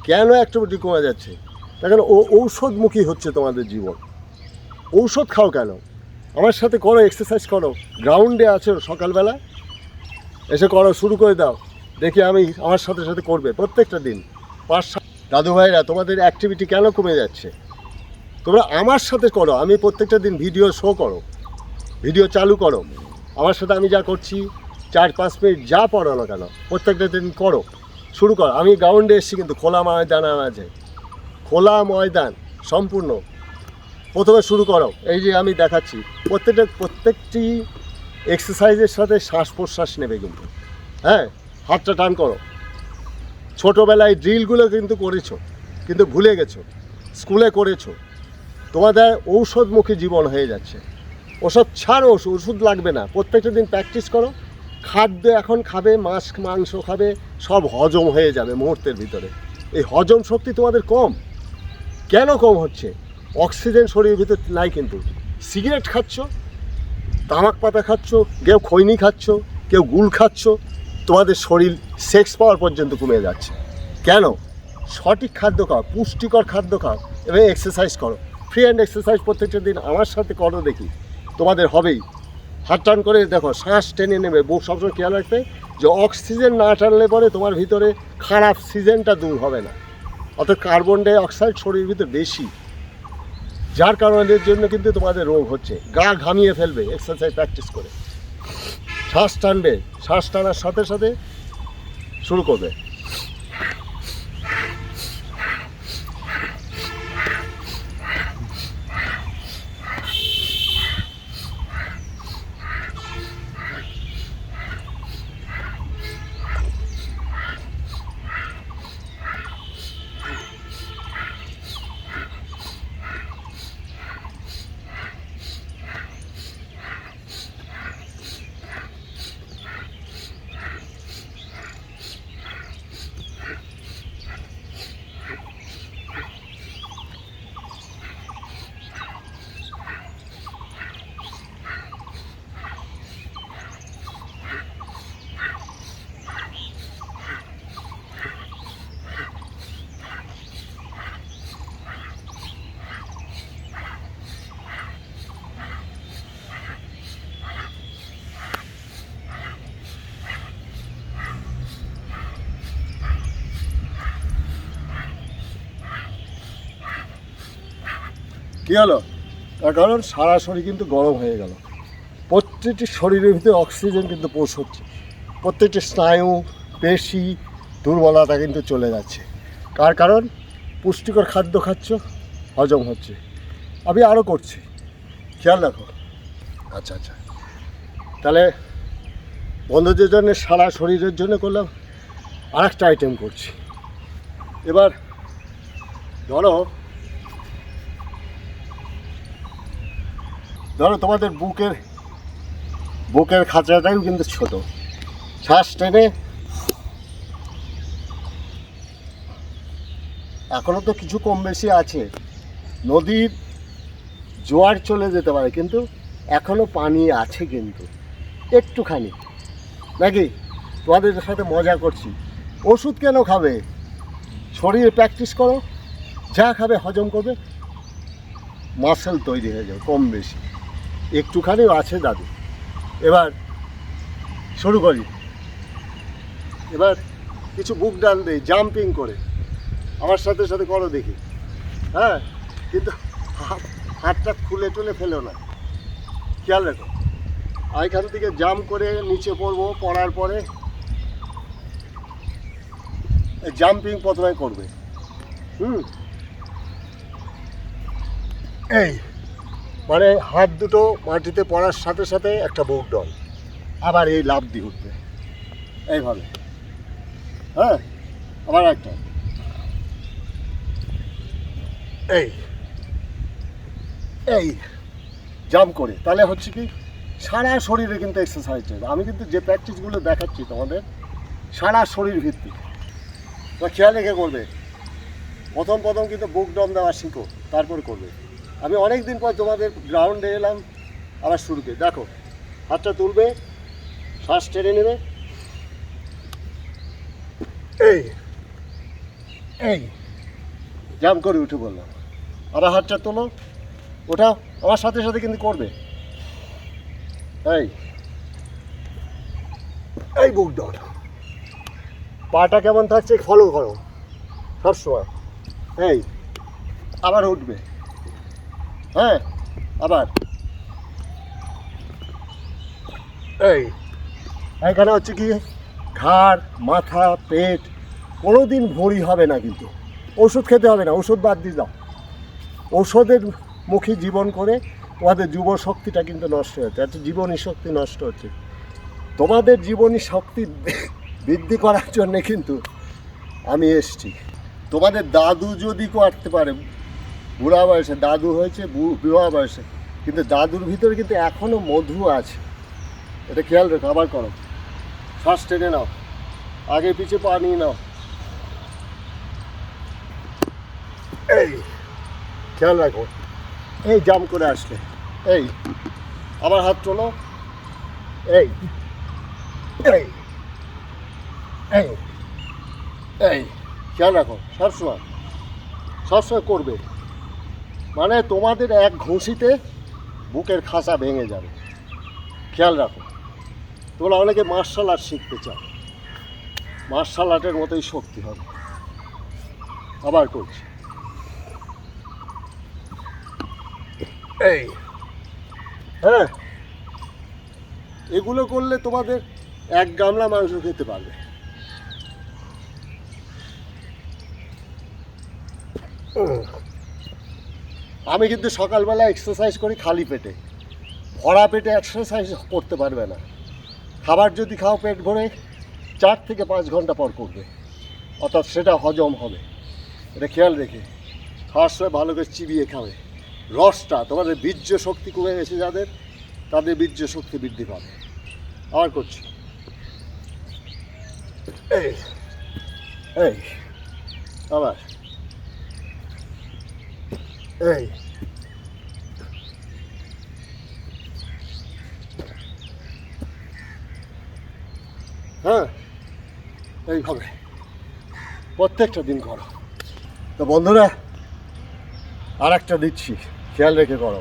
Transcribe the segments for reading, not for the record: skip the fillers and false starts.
কেন অ্যাক্টিভিটি কমে যাচ্ছে? দেখেন ঔষধমুখী হচ্ছে তোমাদের জীবন। ঔষধ খাও কেন? আমার সাথে করো, এক্সারসাইজ করো, গ্রাউন্ডে আছো সকালবেলা, এসে করো, শুরু করে দাও। দেখি আমার সাথে সাথে করবে প্রত্যেকটা দিন 5-7। দাদু ভাইরা, তোমাদের অ্যাক্টিভিটি কেন কমে যাচ্ছে? তোমরা আমার সাথে করো, আমি প্রত্যেকটা দিন ভিডিও শো করো, ভিডিও চালু করো, আমার সাথে আমি যা করছি 4-5 মিনিট যা পড়ো না কেন প্রত্যেকটা দিন করো, শুরু করো। আমি গ্রাউন্ডে এসেছি কিন্তু খোলা ময়দান, আছে খোলা ময়দান সম্পূর্ণ। প্রথমে শুরু করো, এই যে আমি দেখাচ্ছি, প্রত্যেকটি এক্সারসাইজের সাথে শ্বাস প্রশ্বাস নেবে কিন্তু। হ্যাঁ, হাতটা টান করো। ছোটোবেলায় ড্রিলগুলো কিন্তু করেছো, কিন্তু ভুলে গেছো, স্কুলে করেছো। তোমাদের ঔষধমুখী জীবন হয়ে যাচ্ছে। ওষুধ ছাড়ো, ওষুধ লাগবে না, প্রত্যেকটা দিন প্র্যাকটিস করো। খাদ্য এখন খাবে, মাংস খাবে, সব হজম হয়ে যাবে মুহূর্তের ভিতরে। এই হজম শক্তি তোমাদের কম। কেন কম হচ্ছে? অক্সিজেন শরীরের ভিতর নাই কিন্তু। সিগারেট খাচ্ছ, তামাক পাতা খাচ্ছ, কেউ খৈনি খাচ্ছ, কেউ গুল খাচ্ছ, তোমাদের শরীর সেক্স পাওয়ার পর্যন্ত কমে যাচ্ছে। কেন? সঠিক খাদ্য খাও, পুষ্টিকর খাদ্য খাও এবং এক্সারসাইজ করো। ফ্রি হ্যান্ড এক্সারসাইজ প্রত্যেকটা দিন আমার সাথে করো, দেখি তোমাদের হবেই। হাত টান করে দেখো, শ্বাস টেনে নেবে। সবসময় খেয়াল রাখবে যে অক্সিজেন না টানলে পরে তোমার ভিতরে খারাপ সিজনটা দূর হবে না। অর্থাৎ কার্বন ডাই অক্সাইড শরীরের ভিতরে বেশি, যার কারণের জন্য কিন্তু তোমাদের রোগ হচ্ছে। গা ঘামিয়ে ফেলবে এক্সারসাইজ প্র্যাকটিস করে। শ্বাস টানবে, শ্বাস টানার সাথে সাথে শুরু করবে। কী হলো? তার কারণ সারা শরীর কিন্তু গরম হয়ে গেল। প্রত্যেকটি শরীরের ভিতরে অক্সিজেন কিন্তু পৌঁছচ্ছে, প্রত্যেকটি স্নায়ু পেশি দুর্বলতা কিন্তু চলে যাচ্ছে। কার কারণ? পুষ্টিকর খাদ্য খাচ্ছ, হজম হচ্ছে। আমি আরও করছি, খেয়াল রাখো। আচ্ছা, তাহলে বন্ধুদের জন্য, সারা শরীরের জন্য করলাম। আর একটা আইটেম করছি। এবার ধরো তোমাদের বুকের খাঁচাটাও কিন্তু ছোট। শ্বাস টেনে, এখনও তো কিছু কম বেশি আছে, নদীর জোয়ার চলে যেতে পারে, কিন্তু এখনও পানি আছে কিন্তু একটুখানি, নাকি? তোমাদের সাথে মজা করছি। ওষুধ কেন খাবে? শরীরে প্র্যাকটিস করো, যা খাবে হজম করবে, মাসেল তৈরি হয়ে যাবে কম বেশি। একটুখানিও আছে দাদু। এবার শুরু করি। এবার কিছু বুক ডান দেই, জাম্পিং করে আমার সাথে সাথে করো দেখি। হ্যাঁ, কিন্তু হাতটা খুলে টুলে ফেলো না, খেয়াল রাখো। এখান থেকে জাম্প করে নিচে পড়বো, পড়ার পরে জাম্পিং প্রথমে করবে। এই মানে হাত দুটো মাটিতে পড়ার সাথে সাথে একটা বুক ডল, আবার এই লাফ দিয়ে উঠবে এইভাবে। হ্যাঁ, আবার একটা, এই জাম্প করে। তাহলে হচ্ছে কি, সারা শরীরে কিন্তু এক্সারসাইজ হবে। আমি কিন্তু যে প্র্যাকটিসগুলো দেখাচ্ছি তোমাদের সারা শরীর ভিত্তিক, তো খেয়াল রেখে করবে। প্রথম কিন্তু বুক ডম দেওয়া শিখো, তারপর করবে। আমি অনেক দিন পর তোমাদের গ্রাউন্ডে এলাম, আবার শুরু করে দেখো। হাতটা তুলবে, শ্বাস টেনে নেবে, এই এই জাম করে উঠে বললাম, আবার হাতটা তোলো, ওটা আমার সাথে সাথে কিন্তু করবে। এই এই বুক ডন, পাটা কেমন থাকছে ফলো করো সবসময়। এই আবার উঠবে, হ্যাঁ আবার এই এখানে হচ্ছে কি ঘাড়, মাথা, পেট কোনো দিন ভরি হবে না, কিন্তু ওষুধ খেতে হবে না, ওষুধ বাদ দিয়ে দাও। ওষুধের মুখী জীবন করে তোমাদের যুব শক্তিটা কিন্তু নষ্ট হচ্ছে, এত জীবনী শক্তি নষ্ট হচ্ছে। তোমাদের জীবনী শক্তি বৃদ্ধি করার জন্যে কিন্তু আমি এসছি। তোমাদের দাদু যদি করতে পারে, বুড়া বয়সে দাদু হয়েছে, বুড়া বয়সে, কিন্তু দাদুর ভিতরে কিন্তু এখনও মধু আছে, এটা খেয়াল রেখো। আবার করো, শ্বাস টেনে নাও, আগে পিছে পা নিয়ে নাও। এই খেয়াল রাখো, এই জাম করে আসলে, এই আবার হাত তোলো, এই এই এই এই খেয়াল রাখো, সবসময় সবসময় করবে, মানে তোমাদের এক ঘুষিতে বুকের খাসা ভেঙে যাবে। খেয়াল রাখো, তোমরা অনেকে মার্শাল আর্ট শিখতে চাও, মার্শাল আর্টের মতোই শক্তি হবে। আবার করছি, এই হ্যাঁ, এগুলো করলে তোমাদের এক গামলা মাংস খেতে পারবে। আমি কিন্তু সকালবেলা এক্সারসাইজ করি খালি পেটে, ভরা পেটে এক্সারসাইজ করতে পারবে না। খাবার যদি খাও পেট ভরে 4 থেকে 5 ঘন্টা পর করবে, অর্থাৎ সেটা হজম হবে। এটা খেয়াল রেখে খাওয়ার সময় ভালো করে চিবিয়ে খাবে। রসটা তোমাদের বীর্য শক্তি কমে গেছে যাদের, তাদের বীর্য শক্তি বৃদ্ধি পাবে। আবার করছি, এই এই আবার এই হ্যাঁ, এইভাবে প্রত্যেকটা দিন করো। তো বন্ধুরা, আর একটা দিচ্ছি, খেয়াল রেখে করো।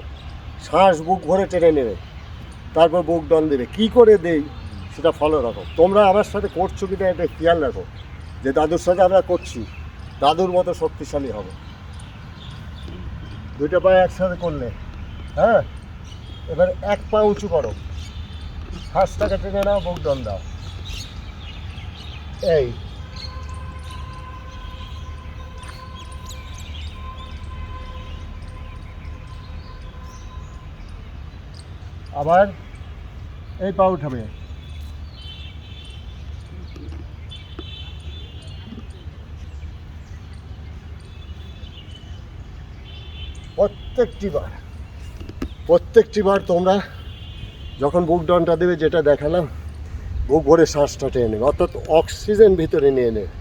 শ্বাস বুক ভরে টেনে নেবে, তারপর বুক ডন দেবে। কী করে দেই সেটা ফলো রাখো। তোমরা আমার সাথে করছো কিনা এটা খেয়াল রাখো, যে দাদুর সাথে আমরা করছি, দাদুর মতো শক্তিশালী হবে। 2টা পায়ে একসাথে করলে, হ্যাঁ, এবার 1 পা উঁচু করো, শ্বাসটাকে টেনে নাও, বুক ডন দাও। এই আবার এই পা উঠাবে, প্রত্যেকটি বার তোমরা যখন বুক ডনটা দেবে, যেটা দেখালাম, বুক ভরে শ্বাসটা টেনে নেবে, অর্থাৎ অক্সিজেন ভিতরে নিয়ে নেবে।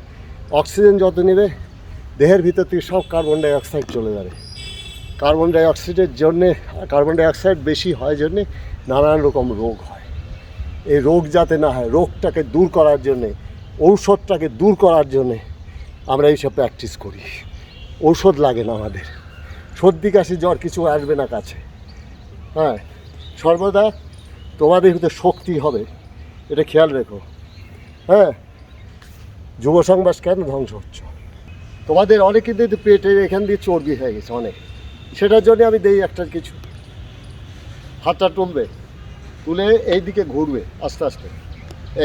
অক্সিজেন যত নেবে, দেহের ভিতর থেকে সব কার্বন ডাই অক্সাইড চলে যাবে। কার্বন ডাই অক্সাইডের জন্যে, কার্বন ডাই অক্সাইড বেশি হয় জন্যে নানান রকম রোগ হয়। এই রোগ যাতে না হয়, রোগটাকে দূর করার জন্যে, ঔষধটাকে দূর করার জন্যে আমরা এইসব প্র্যাকটিস করি। ঔষধ লাগে না আমাদের, সর্দি কাশি জ্বর কিছু আসবে না কাছে। হ্যাঁ, সর্বদা তোমাদের ভিতরে শক্তি হবে, এটা খেয়াল রেখো। হ্যাঁ, যুব সমাজ কেন ধ্বংস হচ্ছে? তোমাদের অনেকে কিন্তু পেটের এখান দিয়ে চর্বি হয়ে গেছে অনেক, সেটার জন্য আমি দেই একটা কিছু। হাতটা তুলবে, তুলে এই দিকে ঘুরবে আস্তে আস্তে,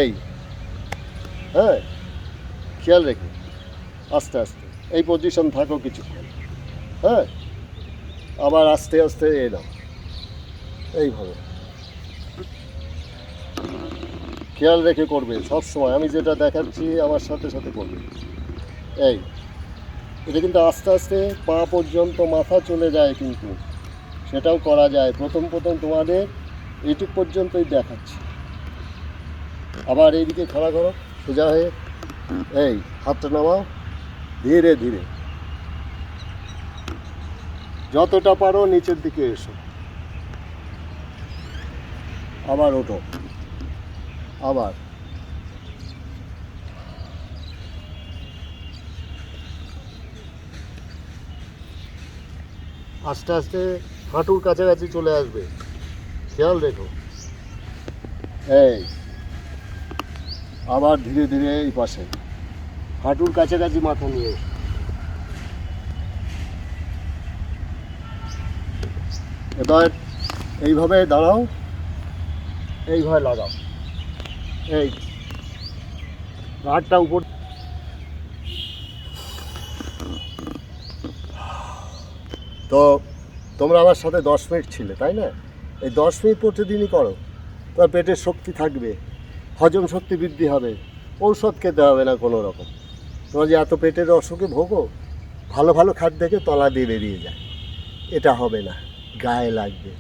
এই হ্যাঁ, খেয়াল রেখে আস্তে আস্তে এই পজিশন থাকো কিছুক্ষণ। হ্যাঁ, আবার আস্তে আস্তে এই নাও, এইভাবে খেয়াল রেখে করবে সব সময়। আমি যেটা দেখাচ্ছি আমার সাথে সাথে করবে। এই এটা কিন্তু আস্তে আস্তে পা পর্যন্ত মাথা চলে যায়, কিন্তু সেটাও করা যায়। প্রথম তোমাদের এইটুক পর্যন্তই দেখাচ্ছি। আবার এইদিকে খাড়া করো সোজা হয়ে, এই হাতটা নামাও ধীরে ধীরে, যতটা পারো নিচের দিকে এসো, আবার ওঠো, আবার আস্তে আস্তে হাঁটুর কাছাকাছি চলে আসবে, খেয়াল রেখো। এই আবার ধীরে ধীরে এই পাশে হাঁটুর কাছাকাছি মাথা নিয়ে, এবার এইভাবে দাঁড়াও, এইভাবে লাগাও, এই ঘাটটা উপর। তো তোমরা আমার সাথে 10 মিনিট ছিলে, তাই না? এই 10 মিনিট প্রতিদিনই করো, তোমার পেটের শক্তি থাকবে, হজম শক্তি বৃদ্ধি হবে, ঔষধ খেতে হবে না কোনো রকম। তোমার যে এত পেটের অসুখে ভোগো, ভালো ভালো খাদ্য থেকে তলা দিয়ে বেরিয়ে যায়, এটা হবে না, গায়ে লাগবে।